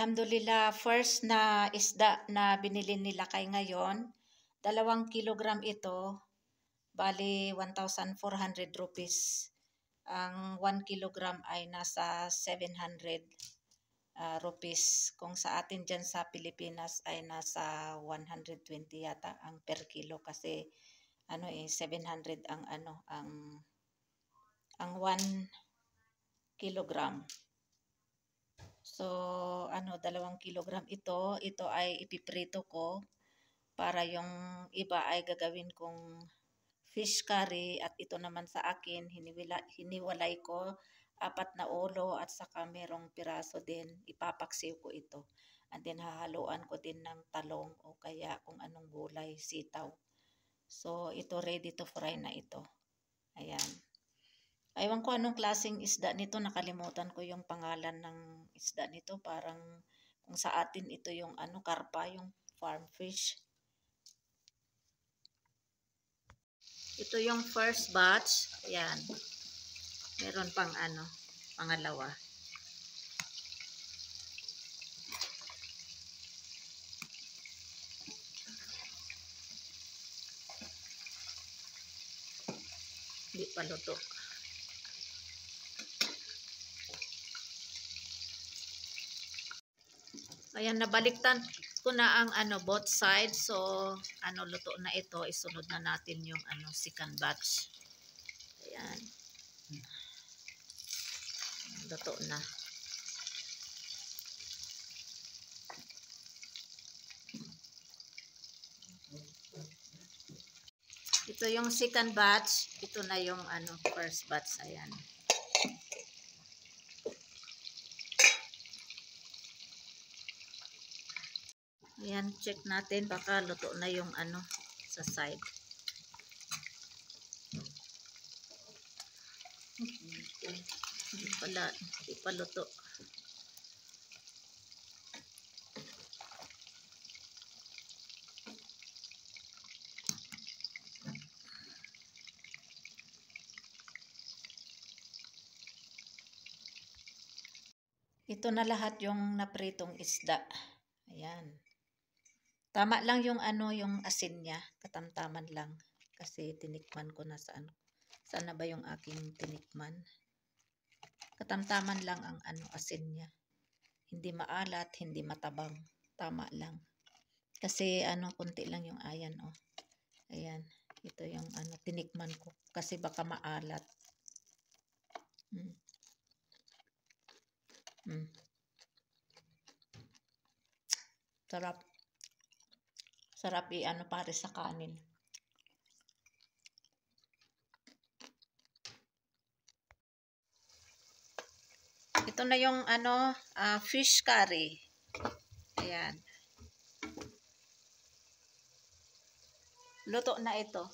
Alhamdulillah, first na isda na binili nila kay ngayon, 2 kilogram ito, bali 1,400 rupees. Ang 1 kilogram ay nasa 700 rupees. Kung sa atin dyan sa Pilipinas ay nasa 120 yata ang per kilo kasi 700 ang ang 1 kilogram. So, 2 kilogram ito ay ipiprito ko para yung iba ay gagawin kong fish curry at ito naman sa akin, hiniwalay ko 4 na ulo at saka merong piraso din, ipapaksiw ko ito. And then hahaluan ko din ng talong o kaya kung anong gulay, sitaw. So, ito ready to fry na ito. Ayan. Aywan ko anong klaseng isda nito, nakalimutan ko yung pangalan ng isda nito. Parang kung sa atin ito yung karpa, yung farm fish. Ito yung first batch. Ayan. Meron pang pangalawa. Hindi pa luto. Ayan, nabaliktan ko na ang both sides. So, luto na ito. Isunod na natin yung second batch. Ayan. Luto na. Ito yung second batch. Ito na yung first batch. Ayan. Ayan, check natin. Baka luto na yung sa side. Hindi pa luto. Ito na lahat yung napritong isda. Ayan. Tama lang yung yung asin niya, katamtaman lang kasi tinikman ko na saan na ba yung aking tinikman. Katamtaman lang ang asin niya. Hindi maalat, hindi matabang. Tama lang. Kasi konti lang yung ayan Ayan, ito yung tinikman ko kasi baka maalat. Sarap. Sarap pare sa kanin. Ito na yung fish curry. Ayan. Luto na ito.